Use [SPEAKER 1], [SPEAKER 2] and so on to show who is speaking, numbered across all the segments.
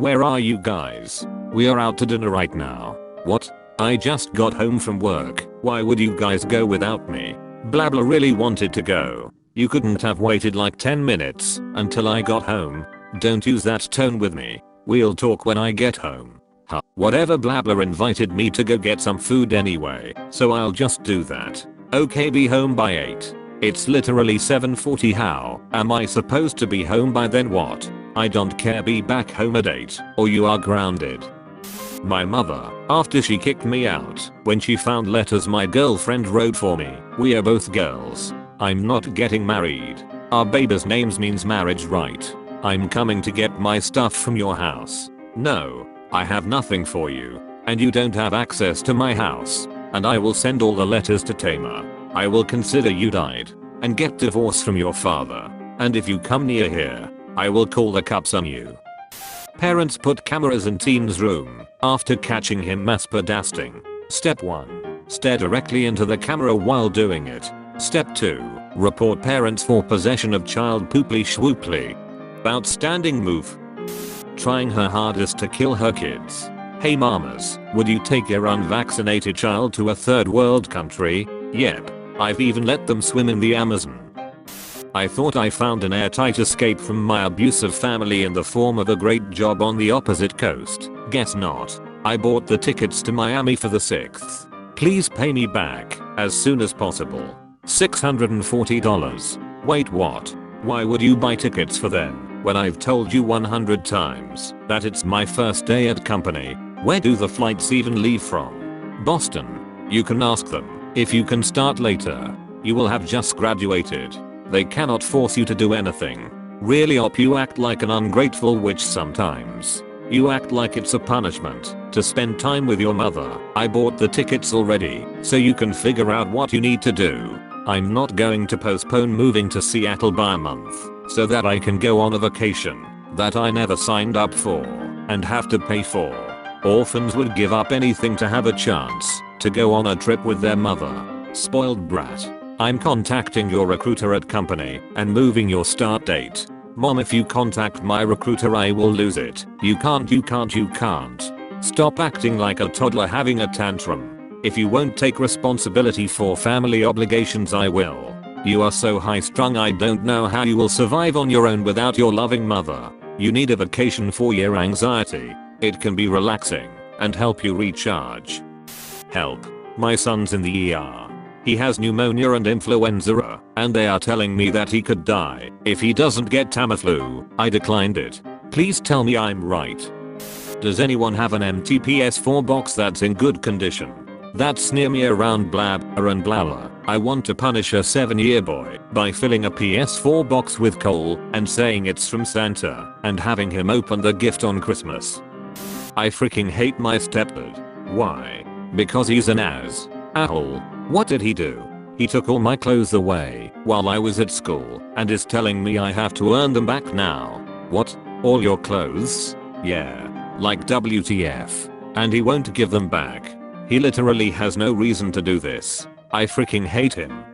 [SPEAKER 1] Where are you guys? We are out to dinner right now. What? I just got home from work. Why would you guys go without me? Blabla really wanted to go. You couldn't have waited like 10 minutes until I got home. Don't use that tone with me. We'll talk when I get home. Huh. Whatever, Blabla invited me to go get some food anyway, so I'll just do that. Okay, be home by 8. It's literally 7:40. How am I supposed to be home by then? What? I don't care, be back home at 8 or you are grounded. My mother, after she kicked me out when she found letters my girlfriend wrote for me. We are both girls. I'm not getting married. Our baby's names means marriage, right? I'm coming to get my stuff from your house. No, I have nothing for you. And you don't have access to my house. And I will send all the letters to Tamer. I will consider you died and get divorced from your father. And if you come near here, I will call the cops on you. Parents put cameras in teen's room after catching him masturbing. Step 1. Stare directly into the camera while doing it. Step 2. Report parents for possession of child pooply schwooply. Outstanding move. Trying her hardest to kill her kids. Hey mamas, would you take your unvaccinated child to a third world country? Yep. I've even let them swim in the Amazon. I thought I found an airtight escape from my abusive family in the form of a great job on the opposite coast. Guess not. I bought the tickets to Miami for the 6th. Please pay me back as soon as possible. $640. Wait, what? Why would you buy tickets for them when I've told you 100 times that it's my first day at company? Where do the flights even leave from? Boston. You can ask them if you can start later. You will have just graduated. They cannot force you to do anything. Really, op, you act like an ungrateful witch sometimes. You act like it's a punishment to spend time with your mother. I bought the tickets already, so you can figure out what you need to do. I'm not going to postpone moving to Seattle by a month so that I can go on a vacation that I never signed up for and have to pay for. Orphans would give up anything to have a chance to go on a trip with their mother. Spoiled brat. I'm contacting your recruiter at company and moving your start date. Mom, if you contact my recruiter I will lose it. You can't. Stop acting like a toddler having a tantrum. If you won't take responsibility for family obligations I will. You are so high strung I don't know how you will survive on your own without your loving mother. You need a vacation for your anxiety. It can be relaxing and help you recharge. Help. My son's in the ER. He has pneumonia and influenza, and they are telling me that he could die if he doesn't get Tamiflu. I declined it. Please tell me I'm right. Does anyone have an empty PS4 box that's in good condition? That sneer me around blabber and blala. I want to punish a 7-year boy by filling a PS4 box with coal and saying it's from Santa and having him open the gift on Christmas. I freaking hate my stepdad. Why? Because he's an asshole. What did he do? He took all my clothes away while I was at school and is telling me I have to earn them back now. What? All your clothes? Yeah. Like WTF. And he won't give them back. He literally has no reason to do this. I freaking hate him.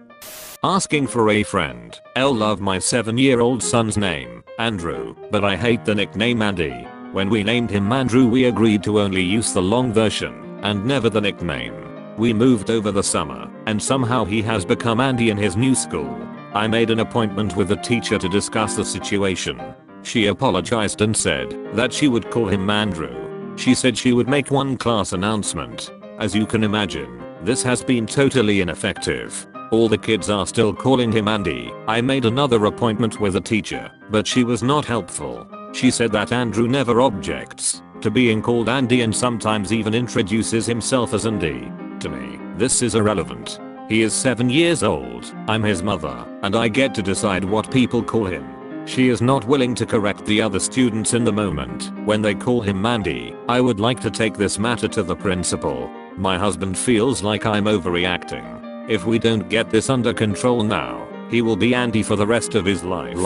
[SPEAKER 1] Asking for a friend. Love my 7-year-old son's name, Andrew, but I hate the nickname Andy. When we named him Andrew we agreed to only use the long version and never the nickname. We moved over the summer, and somehow he has become Andy in his new school. I made an appointment with the teacher to discuss the situation. She apologized and said that she would call him Andrew. She said she would make one class announcement. As you can imagine, this has been totally ineffective. All the kids are still calling him Andy. I made another appointment with a teacher, but she was not helpful. She said that Andrew never objects to being called Andy and sometimes even introduces himself as Andy. To me, this is irrelevant. He is 7 years old, I'm his mother, and I get to decide what people call him. She is not willing to correct the other students in the moment when they call him Mandy. I would like to take this matter to the principal. My husband feels like I'm overreacting. If we don't get this under control now, he will be Andy for the rest of his life.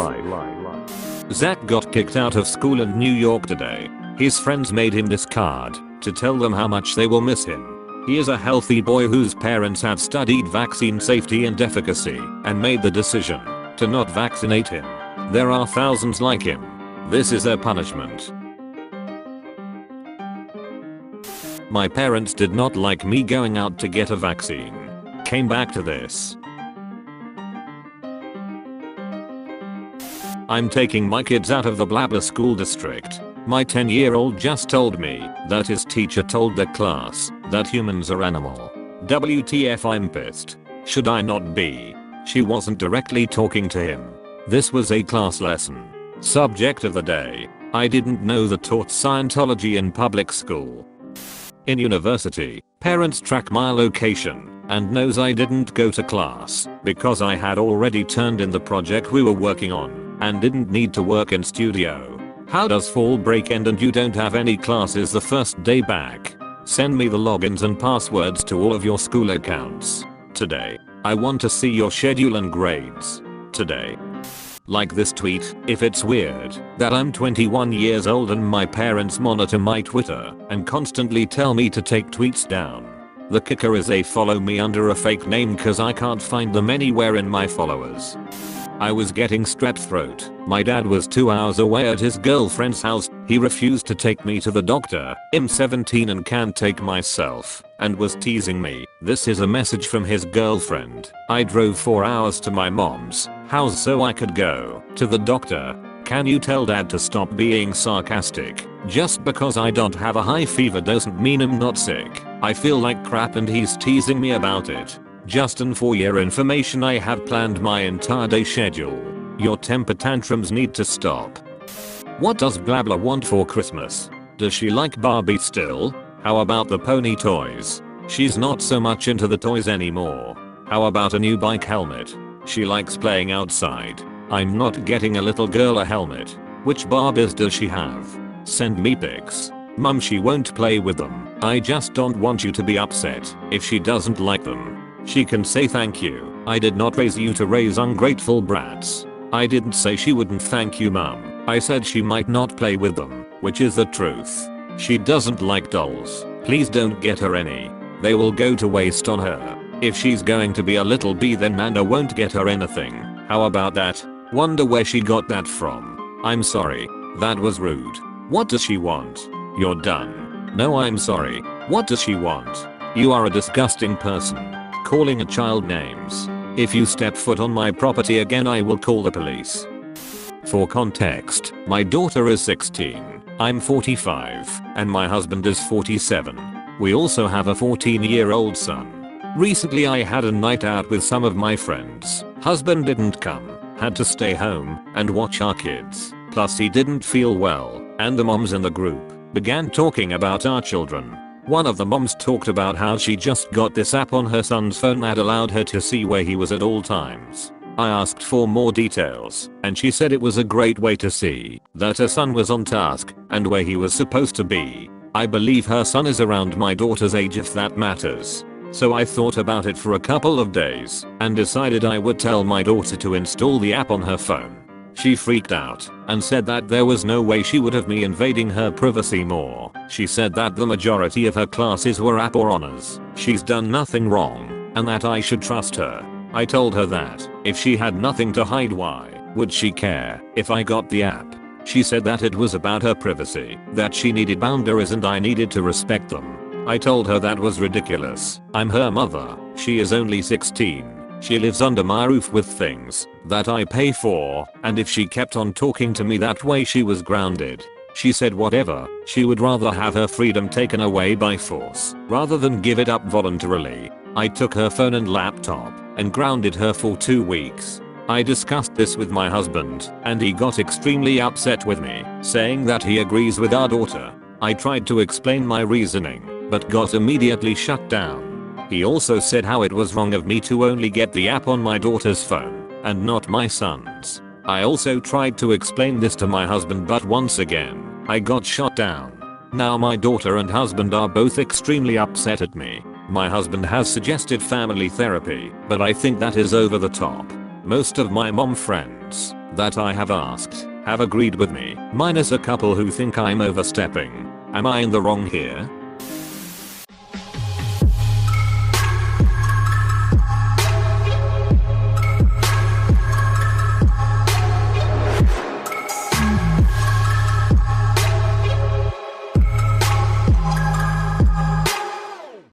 [SPEAKER 1] Zach got kicked out of school in New York today. His friends made him this card to tell them how much they will miss him. He is a healthy boy whose parents have studied vaccine safety and efficacy and made the decision to not vaccinate him. There are thousands like him. This is their punishment. My parents did not like me going out to get a vaccine. Came back to this. I'm taking my kids out of the Blabber school district. My 10-year-old just told me that his teacher told the class that humans are animal. WTF, I'm pissed. Should I not be? She wasn't directly talking to him. This was a class lesson. Subject of the day. I didn't know they taught Scientology in public school. In university, parents track my location and knows I didn't go to class because I had already turned in the project we were working on and didn't need to work in studio. How does fall break end and you don't have any classes the first day back? Send me the logins and passwords to all of your school accounts. Today. I want to see your schedule and grades. Today. Like this tweet, if it's weird that I'm 21 years old and my parents monitor my Twitter and constantly tell me to take tweets down. The kicker is they follow me under a fake name cause I can't find them anywhere in my followers. I was getting strep throat. My dad was 2 hours away at his girlfriend's house. He refused to take me to the doctor. I'm 17 and can't take myself. And was teasing me. This is a message from his girlfriend. I drove 4 hours to my mom's house so I could go to the doctor. Can you tell dad to stop being sarcastic? Just because I don't have a high fever doesn't mean I'm not sick. I feel like crap and he's teasing me about it. Justin, for your information, I have planned my entire day schedule. Your temper tantrums need to stop. What does Blabla want for Christmas? Does she like Barbie still? How about the pony toys? She's not so much into the toys anymore. How about a new bike helmet? She likes playing outside. I'm not getting a little girl a helmet. Which Barbies does she have? Send me pics. Mum, she won't play with them. I just don't want you to be upset if she doesn't like them. She can say thank you. I did not raise you to raise ungrateful brats. I didn't say she wouldn't thank you, mum. I said she might not play with them, which is the truth. She doesn't like dolls. Please don't get her any. They will go to waste on her. If she's going to be a little bee, then Manda won't get her anything. How about that? Wonder where she got that from. I'm sorry. That was rude. What does she want? You're done. No, I'm sorry. What does she want? You are a disgusting person. Calling a child names. If you step foot on my property again, I will call the police. For context, my daughter is 16, I'm 45, and my husband is 47. We also have a 14-year-old son. Recently I had a night out with some of my friends. Husband didn't come, had to stay home and watch our kids. Plus he didn't feel well, and the moms in the group began talking about our children. One of the moms talked about how she just got this app on her son's phone that allowed her to see where he was at all times. I asked for more details, and she said it was a great way to see that her son was on task and where he was supposed to be. I believe her son is around my daughter's age, if that matters. So I thought about it for a couple of days and decided I would tell my daughter to install the app on her phone. She freaked out and said that there was no way she would have me invading her privacy more. She said that the majority of her classes were app or honors. She's done nothing wrong and that I should trust her. I told her that if she had nothing to hide, why would she care if I got the app? She said that it was about her privacy, that she needed boundaries and I needed to respect them. I told her that was ridiculous. I'm her mother. She is only 16. She lives under my roof with things that I pay for, and if she kept on talking to me that way, she was grounded. She said whatever, she would rather have her freedom taken away by force rather than give it up voluntarily. I took her phone and laptop and grounded her for 2 weeks. I discussed this with my husband and he got extremely upset with me, saying that he agrees with our daughter. I tried to explain my reasoning, but got immediately shut down. He also said how it was wrong of me to only get the app on my daughter's phone and not my son's. I also tried to explain this to my husband, but once again, I got shut down. Now my daughter and husband are both extremely upset at me. My husband has suggested family therapy, but I think that is over the top. Most of my mom friends that I have asked have agreed with me, minus a couple who think I'm overstepping. Am I in the wrong here?